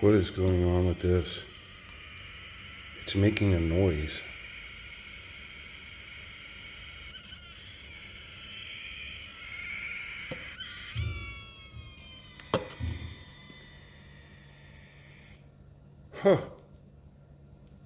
What is going on with this? It's making a noise. Huh.